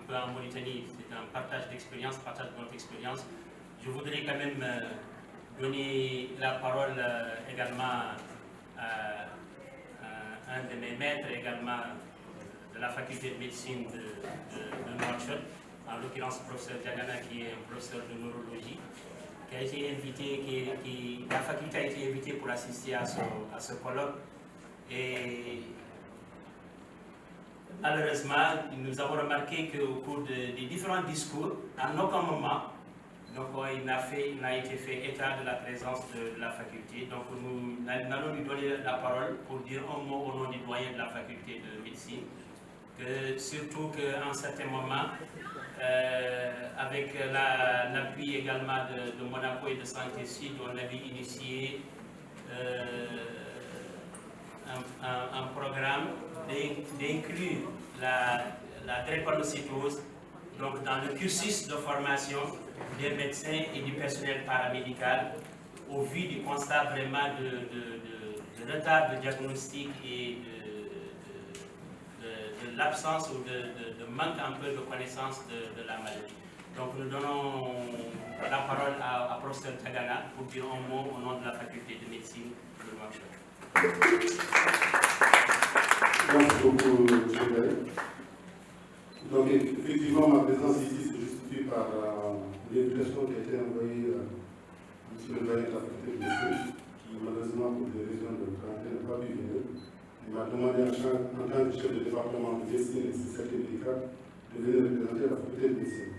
peu en Mauritanie, c'est un partage d'expérience, partage de notre expérience. Je voudrais quand même donner la parole également à un de mes maîtres également de la faculté de médecine de Nouakchott, en l'occurrence le professeur Diagana, qui est un professeur de neurologie, qui a été invité, la faculté a été invitée pour assister à ce colloque. Et malheureusement, nous avons remarqué qu'au cours des différents discours, à aucun moment, donc, il n'a été fait état de la présence de la faculté. Donc nous allons lui donner la parole pour dire un mot au nom du doyen de la faculté de médecine. Surtout qu'en certains moments, avec l'appui également de Monaco et de Santé Sud, on avait initié un programme d'inclure la drépanocytose donc dans le cursus de formation des médecins et du personnel paramédical au vu du constat vraiment de retard de diagnostic et de l'absence ou de manque un peu de connaissance de la maladie. Donc nous donnons la parole à professeur Tagana pour dire un mot au nom de la faculté de médecine de Nouakchott. Merci beaucoup, M. Gay. Donc effectivement, ma présence ici se justifie par l'invitation qui a été envoyée à M. le doyen de la faculté de médecine, qui malheureusement pour des raisons de quarantaine n'a pas pu venir. Il m'a demandé en tant que chef de département de médecine et de spécialité médicale de venir représenter la faculté de médecine.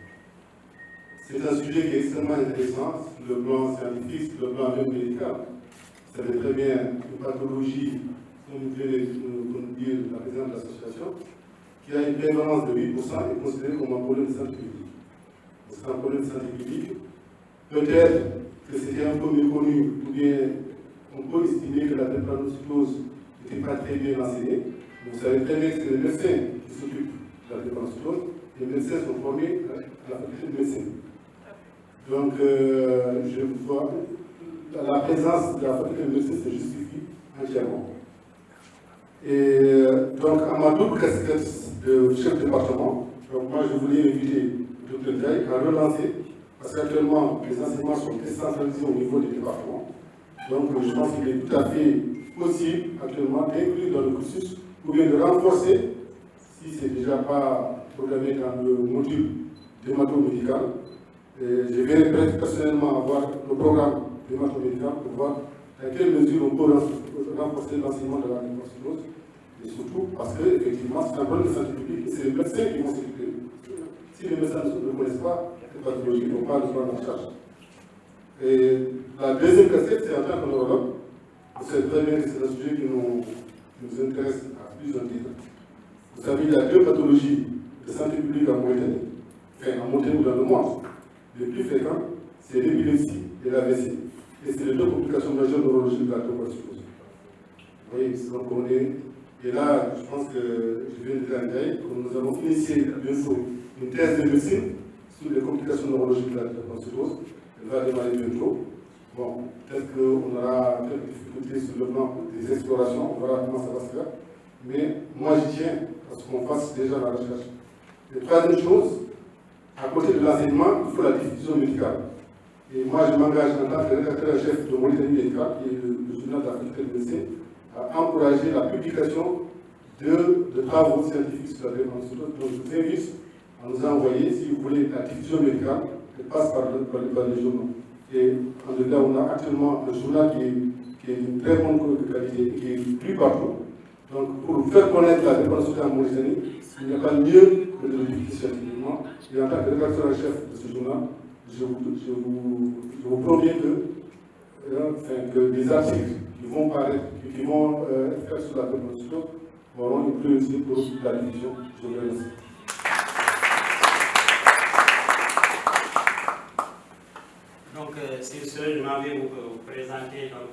C'est un sujet qui est extrêmement intéressant sur le plan scientifique, sur le plan même médical. Vous savez très bien une pathologie, comme vous venez de nous dire la présidente de l'association, qui a une prévalence de 8% est considérée comme un problème de santé publique. C'est un problème de santé publique. Peut-être que c'était un peu méconnu, ou bien on peut estimer que la drépanocytose n'était pas très bien enseignée. Vous savez très bien que c'est les médecins qui s'occupent de la drépanocytose. Les médecins sont formés à la faculté de médecine. Donc, je vois la présence de la faculté de médecine se justifie entièrement. Et donc, à ma double casquette de chef de département, donc moi je voulais inviter le Dr Ndiaye à relancer, parce qu'actuellement les enseignements sont décentralisés au niveau des départements. Donc, je pense qu'il est tout à fait possible actuellement d'inclure dans le cursus ou bien de renforcer, si ce n'est déjà pas programmé dans le module démato-médical. Je vais personnellement voir le programme démato-médical pour voir dans quelle mesure on peut renforcer l'enseignement de la drépanocytose. Et surtout parce qu'effectivement, c'est un problème de santé publique et c'est les médecins qui vont s'occuper. Si les médecins ne connaissent pas cette pathologie, ils ne vont pas le prendre en charge. Et la deuxième cassette, c'est en tant que neurologue. Vous savez très bien que c'est un sujet qui nous intéresse à plusieurs titres. Vous savez, il y a deux pathologies de santé publique en Mauritanie, enfin en Mauritanie ou dans le monde. Les plus fréquents, c'est l'épilepsie et l'AVC. Et c'est les deux complications majeures neurologiques de la drépanocytose. Vous voyez, donc on est. Et là, je pense que je viens de dire que nous allons initier bientôt une thèse de médecine sur les complications neurologiques de la drépanocytose. Elle va démarrer bientôt. Bon, peut-être qu'on aura quelques difficultés sur le plan des explorations, on verra comment ça va se faire. Mais moi, j'y tiens à ce qu'on fasse déjà la recherche. Et troisième chose, à côté de l'enseignement, il faut la diffusion médicale. Et moi, je m'engage en tant que rédacteur en chef de Mauritanie Médicale, qui est le journal de la faculté de médecine, à encourager la publication de travaux scientifiques sur la drépanocytose. Donc, je vous invite à nous envoyer, si vous voulez, la diffusion médicale, elle passe par les journaux. Et en tout cas, on a actuellement un journal qui est d'une très bonne qualité et qui est plus partout. Donc, pour faire connaître la drépanocytose en Mauritanie, il n'y a pas mieux que de le diffuser scientifiquement. Et en tant que rédacteur en chef de ce journal, je vous promets que des articles qui vont paraître, qui vont être faits sur la drépanocytose auront une priorité pour la diffusion. Je vous remercie. Donc, sur ce, je m'en vais vous présenter donc,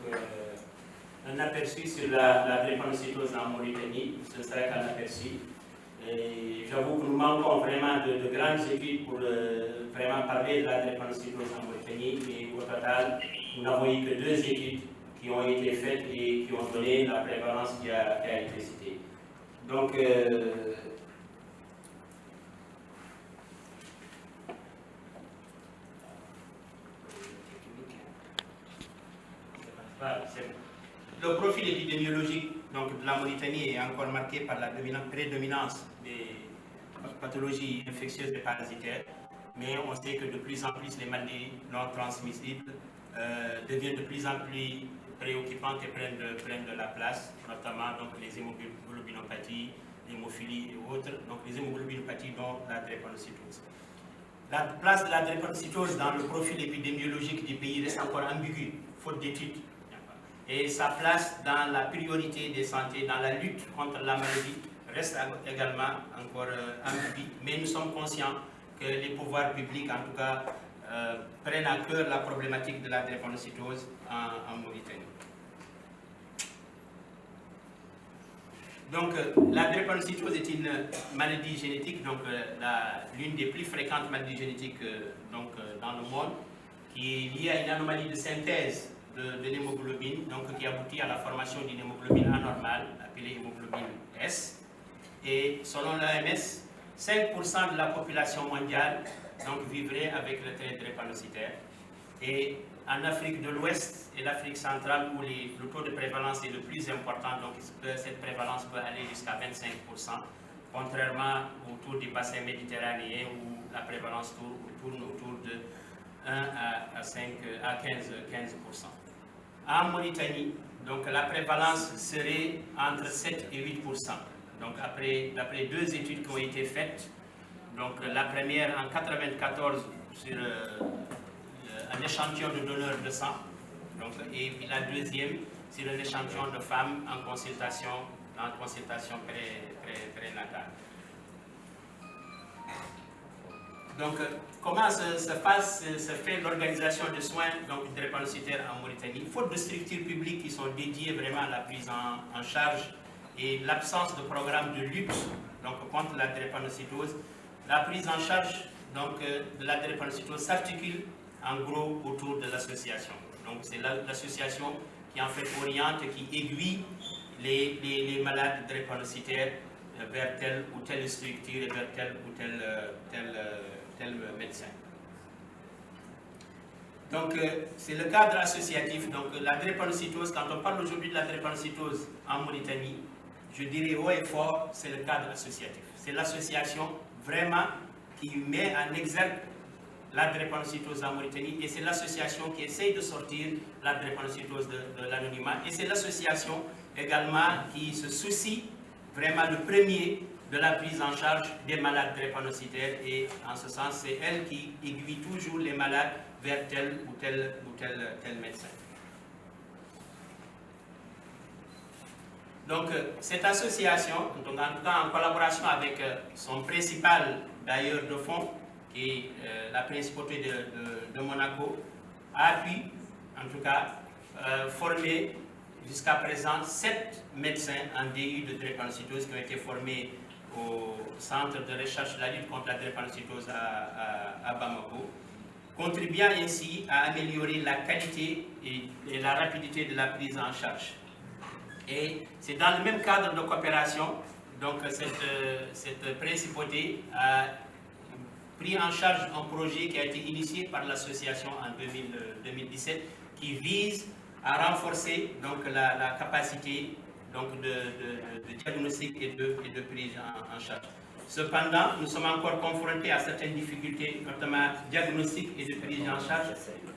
un aperçu sur la drépanocytose en Mauritanie. Ce ne serait qu'un aperçu. J'avoue que nous manquons vraiment de grandes études pour vraiment parler de la drépanocytose en Mauritanie. Et au total, nous n'avons eu que 2 études qui ont été faites et qui ont donné la prévalence qui a été citée. Donc, Voilà, le profil épidémiologique donc, de la Mauritanie est encore marqué par la prédominance des pathologies infectieuses et parasitaires, mais on sait que de plus en plus les maladies non transmissibles deviennent de plus en plus préoccupantes et prennent de la place, notamment donc, les hémoglobinopathies, l'hémophilie et autres, donc les hémoglobinopathies dont la drépanocytose. La place de la drépanocytose dans le profil épidémiologique du pays reste encore ambiguë, faute d'études. Et sa place dans la priorité des santé, dans la lutte contre la maladie, reste également encore ambiguë. Mais nous sommes conscients que les pouvoirs publics, en tout cas, prennent à cœur la problématique de la drépanocytose en Mauritanie. Donc, la drépanocytose est une maladie génétique, donc l'une des plus fréquentes maladies génétiques dans le monde, qui est liée à une anomalie de synthèse de l'hémoglobine, donc qui aboutit à la formation d'une hémoglobine anormale, appelée hémoglobine S. Et selon l'OMS, 5% de la population mondiale donc, vivrait avec le trait drépanocytaire. Et en Afrique de l'Ouest et l'Afrique centrale, où le taux de prévalence est le plus important, donc cette prévalence peut aller jusqu'à 25%, contrairement au taux des bassins méditerranéens où la prévalence tourne autour de 1 à 15%. En Mauritanie, donc, la prévalence serait entre 7 et 8%. Donc, d'après deux études qui ont été faites, donc la première en 1994 sur un échantillon de donneurs de sang, donc, et puis la deuxième sur un échantillon de femmes en consultation prénatale. Donc, comment se fait l'organisation de soins drépanocytaires en Mauritanie? Faute de structures publiques qui sont dédiées vraiment à la prise en charge et l'absence de programme de lutte contre la drépanocytose, la prise en charge de la drépanocytose s'articule en gros autour de l'association. Donc c'est l'association qui en fait oriente et qui aiguille les malades drépanocytaires vers telle ou telle structure et vers tel ou tel médecin. Donc c'est le cadre associatif. Donc la drépanocytose, quand on parle aujourd'hui de la drépanocytose en Mauritanie, je dirais haut et fort, c'est le cadre associatif. C'est l'association vraiment qui met en exergue la drépanocytose en Mauritanie, et c'est l'association qui essaye de sortir la drépanocytose de l'anonymat, et c'est l'association également qui se soucie vraiment le premier de la prise en charge des malades drépanocytaires, et en ce sens c'est elle qui aiguille toujours les malades vers tel ou tel médecin. Donc cette association, en tout cas en collaboration avec son principal bailleur de fonds, qui est la principauté de Monaco, a pu en tout cas former jusqu'à présent 7 médecins en DU de drépanocytose qui ont été formés au Centre de recherche de la lutte contre la drépanocytose à Bamako, contribuant ainsi à améliorer la qualité et la rapidité de la prise en charge. Et c'est dans le même cadre de coopération, donc cette principauté a pris en charge un projet qui a été initié par l'association en 2017, qui vise à renforcer donc, la capacité donc, de diagnostic et de prise en charge. Cependant, nous sommes encore confrontés à certaines difficultés, notamment diagnostic et de prise en charge,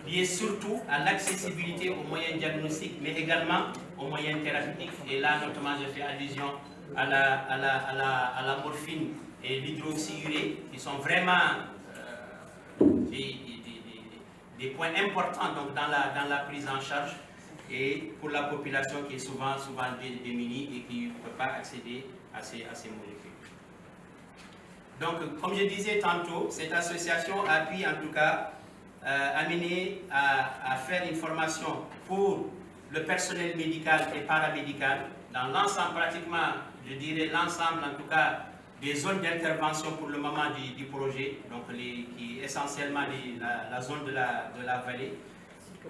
liées surtout à l'accessibilité aux moyens diagnostiques, mais également aux moyens thérapeutiques. Et là, notamment, je fais allusion à la morphine et l'hydroxyurée, qui sont vraiment des points importants donc, dans la prise en charge, et pour la population qui est souvent démunie et qui ne peut pas accéder à ces molécules. Donc, comme je disais tantôt, cette association a pu en tout cas amener à faire une formation pour le personnel médical et paramédical dans l'ensemble, pratiquement, je dirais l'ensemble en tout cas des zones d'intervention pour le moment du projet, donc qui est essentiellement la zone de la vallée,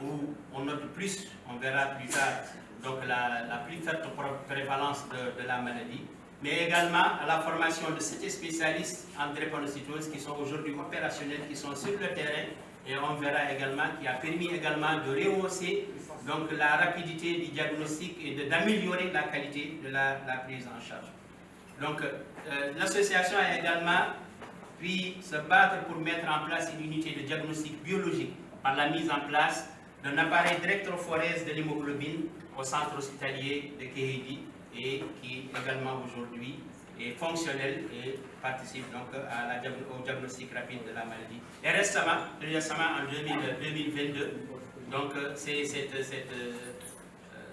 où on note plus, on verra plus tard, donc la plus forte prévalence de la maladie, mais également à la formation de 7 spécialistes en drépanocytose qui sont aujourd'hui opérationnels, qui sont sur le terrain et on verra également qu'il a permis également de rehausser donc, la rapidité du diagnostic et d'améliorer la qualité de la prise en charge. Donc l'association a également pu se battre pour mettre en place une unité de diagnostic biologique par la mise en place d'un appareil directrophorèse de l'hémoglobine au centre hospitalier de Kéhédi et qui également aujourd'hui est fonctionnel et participe donc au diagnostic rapide de la maladie. Et récemment en 2022, donc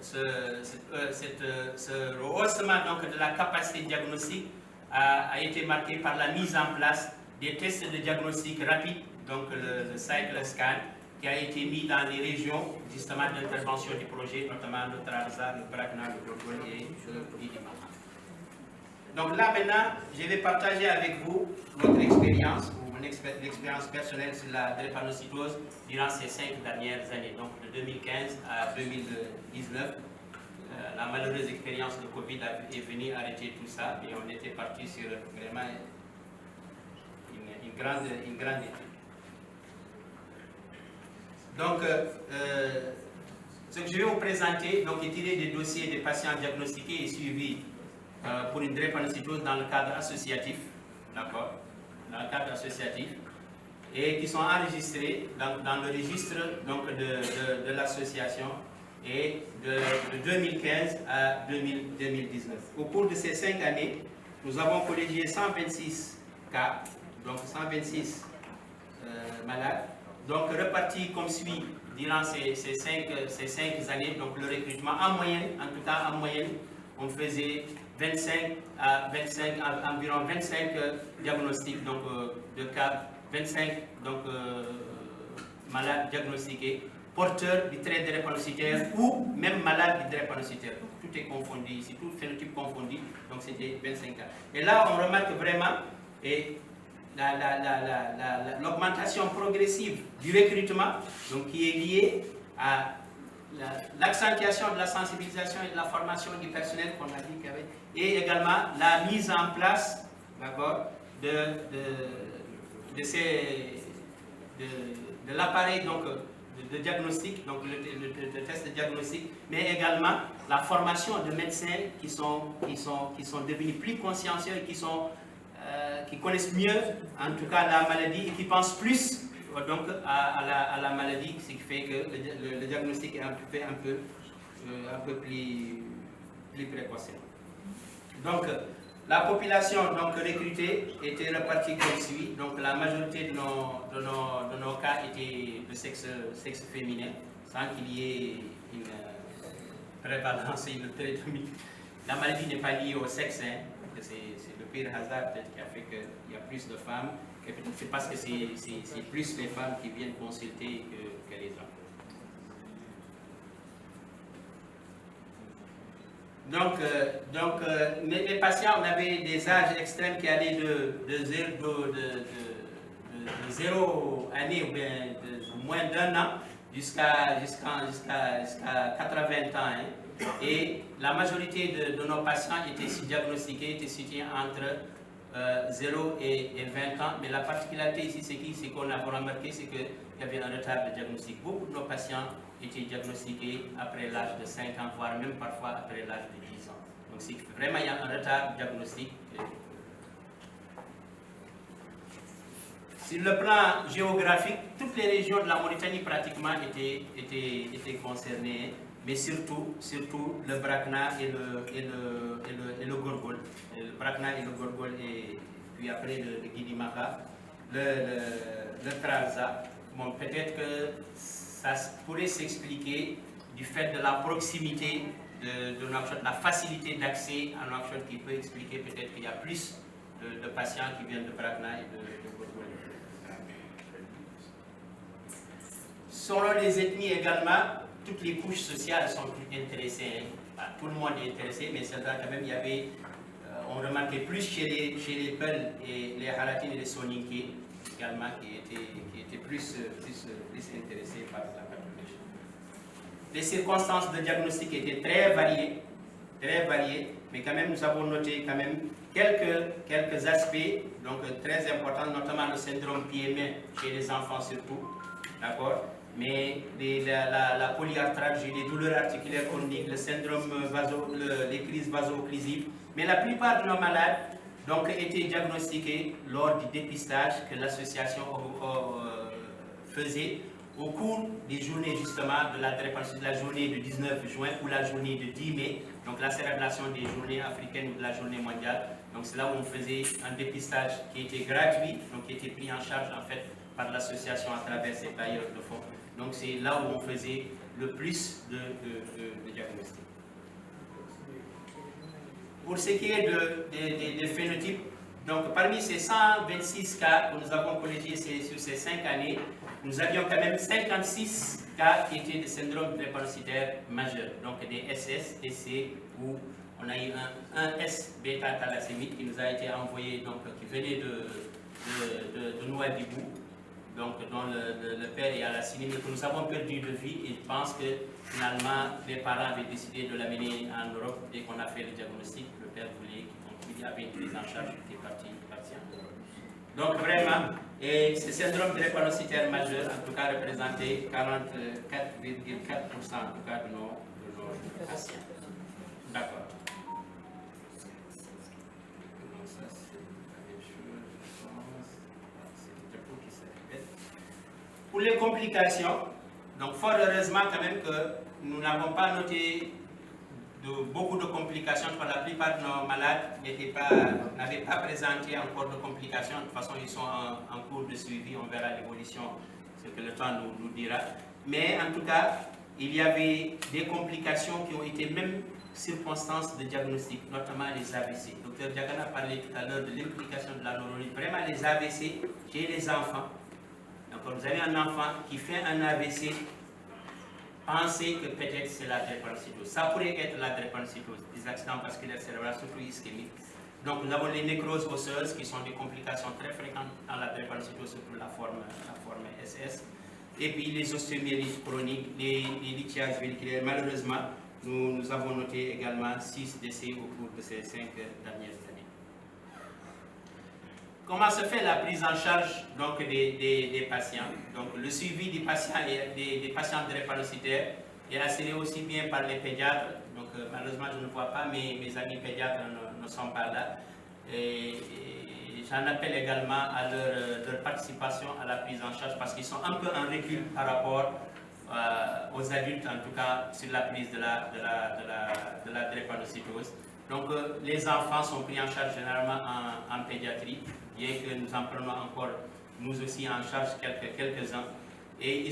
ce rehaussement donc, de la capacité diagnostique a été marqué par la mise en place des tests de diagnostic rapide, donc le cycle scan, qui a été mis dans les régions justement d'intervention du projet, notamment le Trarza, le Brakna, le Gorgol et le Guidima. Donc là maintenant, je vais partager avec vous notre expérience, ou mon expérience personnelle sur la drépanocytose durant ces 5 dernières années, donc de 2015 à 2019. La malheureuse expérience de Covid est venue arrêter tout ça et on était parti sur vraiment une grande étude. Donc, ce que je vais vous présenter donc, est tiré des dossiers des patients diagnostiqués et suivis pour une drépanocytose dans le cadre associatif, d'accord, dans le cadre associatif, et qui sont enregistrés dans le registre donc, de l'association et de 2015 à 2019. Au cours de ces 5 années, nous avons collégié 126 cas, donc 126 malades, donc repartis comme suit durant ces 5 années, donc le recrutement en moyenne, en tout cas en moyenne, on faisait environ 25 diagnostics donc, de cas, 25 donc, malades diagnostiqués, porteurs du trait drépanocytaire ou même malades du drépanocytaire. Donc tout est confondu ici, tout phénotype confondu, donc c'était 25 cas. Et là, on remarque vraiment l'augmentation progressive du recrutement, donc qui est liée à l'accentuation de la sensibilisation et de la formation du personnel qu'on a dit qu'il y avait, et également la mise en place de l'appareil de diagnostic, donc le test de diagnostic, mais également la formation de médecins qui sont devenus plus consciencieux, qui connaissent mieux en tout cas la maladie et qui pensent plus donc à la maladie, ce qui fait que le diagnostic est fait un peu plus précoce. Donc la population donc, recrutée était répartie comme suit. Donc la majorité de nos cas étaient de sexe féminin, sans qu'il y ait une prévalence et une trédomie. La maladie n'est pas liée au sexe, hein, c'est le pire hasard qui a fait qu'il y a plus de femmes. Et peut-être c'est parce que c'est plus les femmes qui viennent consulter que les hommes. Donc les patients, on avait des âges extrêmes qui allaient de 0 année ou bien de moins d'1 an jusqu'à 80 ans. Hein. Et la majorité de nos patients étaient diagnostiqués, étaient situés entre 0 et 20 ans. Mais la particularité ici, c'est qu'on a remarqué, c'est qu'il y avait un retard de diagnostic. Beaucoup de nos patients étaient diagnostiqués après l'âge de 5 ans, voire même parfois après l'âge de 10 ans. Donc c'est vraiment il y a un retard diagnostique. Sur le plan géographique, toutes les régions de la Mauritanie pratiquement étaient concernées, mais surtout le Brakna et le Gorgol. Le Brakna et le Gorgol et puis après le Guidimaka, le Trarza. Bon, peut-être que ça pourrait s'expliquer du fait de la proximité de Nouakchott, la facilité d'accès à Nouakchott qui peut expliquer peut-être qu'il y a plus de patients qui viennent de Brakna et de Gorgol. Selon les ethnies également, toutes les couches sociales sont intéressées. Hein. Tout le monde est intéressé, mais c'est là quand même, il y avait, on remarquait plus chez les Peuls et les Haratines et les Soninké également qui étaient plus intéressés par la pathologie. Les circonstances de diagnostic étaient très variées, mais quand même nous avons noté quand même quelques aspects donc très importants, notamment le syndrome PME chez les enfants surtout. d'accord? Mais la polyarthralgie, les douleurs articulaires chroniques, le syndrome les crises vaso-occlusives. Mais la plupart de nos malades donc, étaient diagnostiqués lors du dépistage que l'association faisait au cours des journées justement de la journée du 19 juin ou la journée du 10 mai, donc la célébration des journées africaines ou de la journée mondiale. Donc c'est là où on faisait un dépistage qui était gratuit, donc qui était pris en charge en fait par l'association à travers ses bailleurs de fonds. Donc c'est là où on faisait le plus de diagnostics. Pour ce qui est des phénotypes, donc parmi ces 126 cas que nous avons colligés sur ces 5 années, nous avions quand même 56 cas qui étaient des syndromes drépanocytaires majeurs, donc des SS, TC, où on a eu un S bêta-thalassémique qui nous a été envoyé, donc qui venait de Nouadhibou, donc dont le père est à la cinémie, que nous avons perdu de vie, et je pense que finalement les parents avaient décidé de l'amener en Europe. Dès qu'on a fait le diagnostic, le père voulait qu'il avait une prise en charge, qui était parti en Europe. Donc vraiment, et ce syndrome drépanocytaire majeur, en tout cas, représentait 44,4% en tout cas de nos patients. D'accord. Pour les complications, donc fort heureusement quand même que nous n'avons pas noté beaucoup de complications, parce que la plupart de nos malades n'avaient pas présenté encore de complications. De toute façon, ils sont en cours de suivi, on verra l'évolution, ce que le temps nous dira. Mais en tout cas, il y avait des complications qui ont été même circonstances de diagnostic, notamment les AVC. Dr Diagana a parlé tout à l'heure de l'implication de la neuronie. Vraiment, les AVC chez les enfants. Donc, vous avez un enfant qui fait un AVC, pensez que peut-être c'est la drépanocytose. Ça pourrait être la drépanocytose, des accidents vasculaires cérébraux, surtout ischémiques. Donc, nous avons les nécroses osseuses qui sont des complications très fréquentes dans la drépanocytose, surtout la forme SS. Et puis les ostéomyélites chroniques, les lithiases véhiculaires. Malheureusement, nous avons noté également 6 décès au cours de ces 5 dernières années. Comment se fait la prise en charge donc, des patients? Donc, le suivi des patients et des patients drépanocytaires est assuré aussi bien par les pédiatres. Donc, malheureusement, je ne vois pas, mes amis pédiatres ne sont pas là. Et j'en appelle également à leur participation à la prise en charge parce qu'ils sont un peu en recul par rapport aux adultes, en tout cas, sur la prise de la drépanocytose. Donc, les enfants sont pris en charge généralement en pédiatrie, bien que nous en prenons encore, nous aussi, en charge quelques-uns. Et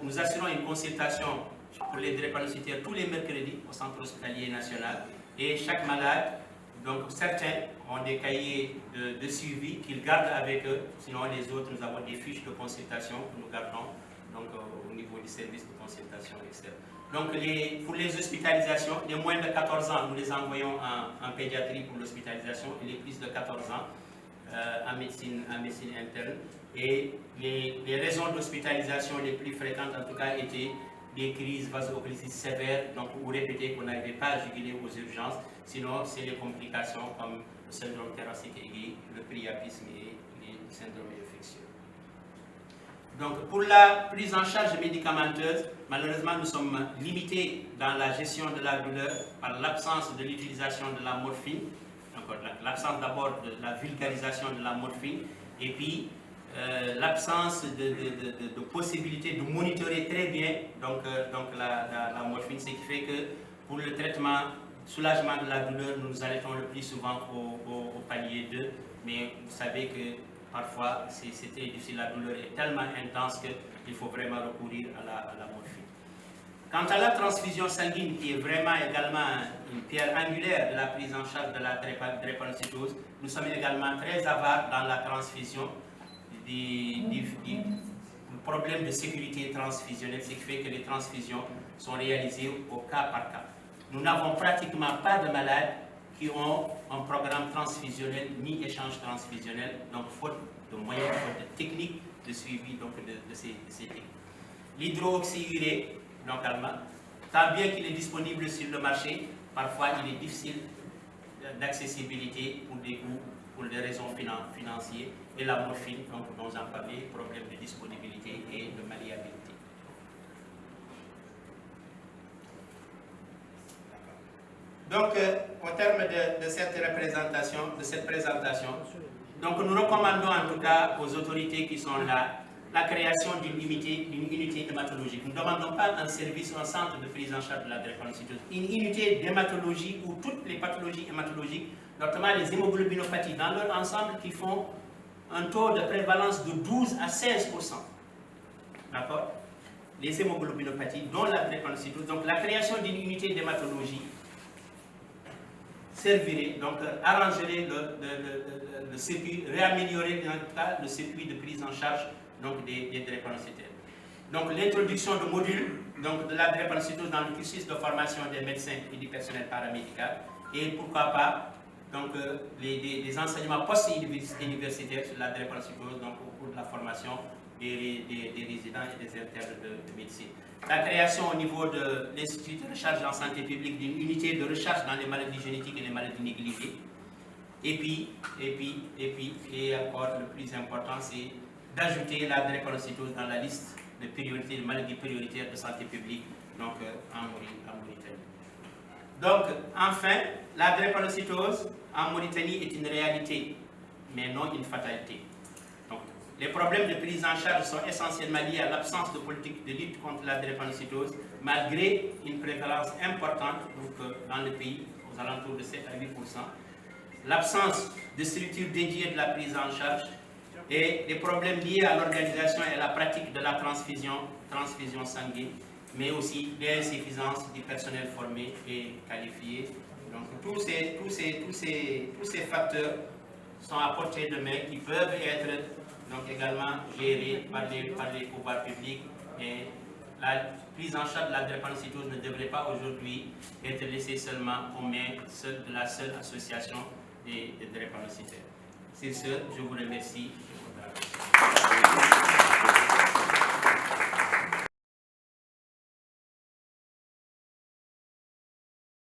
nous assurons une consultation pour les drépanocytaires tous les mercredis au Centre hospitalier national. Et chaque malade, donc certains ont des cahiers de suivi qu'ils gardent avec eux. Sinon, les autres, nous avons des fiches de consultation que nous gardons donc, au niveau du service de consultation externe. Donc, pour les hospitalisations, les moins de 14 ans, nous les envoyons en pédiatrie pour l'hospitalisation, et les plus de 14 ans en médecine interne. Et les raisons d'hospitalisation les plus fréquentes, en tout cas, étaient des crises vaso-occlusives sévères, donc ou répétées qu'on n'arrivait pas à juguler aux urgences. Sinon, c'est les complications comme le syndrome thoracique aigu, le priapisme et les syndromes infectieux. Donc, pour la prise en charge médicamenteuse, malheureusement, nous sommes limités dans la gestion de la douleur par l'absence de l'utilisation de la morphine, l'absence d'abord de la vulgarisation de la morphine, et puis l'absence de possibilité de monitorer très bien donc la morphine, ce qui fait que pour le traitement, soulagement de la douleur, nous nous arrêtons le plus souvent au palier 2, mais vous savez que parfois, c'est très difficile, la douleur est tellement intense qu'il faut vraiment recourir à la morphine. Quant à la transfusion sanguine, qui est vraiment également une pierre angulaire de la prise en charge de la drépanocytose, nous sommes également très avares dans la transfusion du problème de sécurité transfusionnelle, ce qui fait que les transfusions sont réalisées au cas par cas. Nous n'avons pratiquement pas de malades qui ont un programme transfusionnel ni échange transfusionnel, donc faute de moyens, faute de techniques de suivi donc, de ces techniques. L'hydroxyurée, localement, tant bien qu'il est disponible sur le marché, parfois il est difficile d'accessibilité pour des coûts pour des raisons financières, et la morphine, donc, dont j'en parlais, problème de disponibilité et de malléabilité. Donc, au terme de cette présentation, donc nous recommandons en tout cas aux autorités qui sont là la création d'une unité hématologique. Nous ne demandons pas un service ou un centre de prise en charge de la drépanocytose. Une unité d'hématologie où toutes les pathologies hématologiques, notamment les hémoglobinopathies dans leur ensemble, qui font un taux de prévalence de 12 à 16%. D'accord? Les hémoglobinopathies, dont la drépanocytose. Donc la création d'une unité d'hématologie servirait, donc arrangerait le circuit, réaméliorer en tout cas le circuit de prise en charge donc, des drépanocytaires. Donc l'introduction de modules donc, de la drépanocytose dans le cursus de formation des médecins et du personnel paramédical, et pourquoi pas donc, les enseignements post-universitaires sur la drépanocytose donc, au cours de la formation des résidents et des internes de médecine. La création au niveau de l'Institut de recherche en santé publique d'une unité de recherche dans les maladies génétiques et les maladies négligées. Et encore le plus important, c'est d'ajouter la drépanocytose dans la liste de priorités, de maladies prioritaires de santé publique donc, en Mauritanie. Donc, enfin, la drépanocytose en Mauritanie est une réalité, mais non une fatalité. Donc, les problèmes de prise en charge sont essentiellement liés à l'absence de politique de lutte contre la drépanocytose, malgré une prévalence importante donc, dans le pays, aux alentours de 7 à 8%. L'absence de structures dédiées de la prise en charge et les problèmes liés à l'organisation et à la pratique de la transfusion sanguine, mais aussi l'insuffisance du personnel formé et qualifié. Donc tous ces facteurs sont à portée de main qui peuvent être donc, également gérés par les pouvoirs publics, et la prise en charge de la drépanocytose ne devrait pas aujourd'hui être laissée seulement aux mains de la seule association des drépanocytaires. C'est ce, je vous remercie.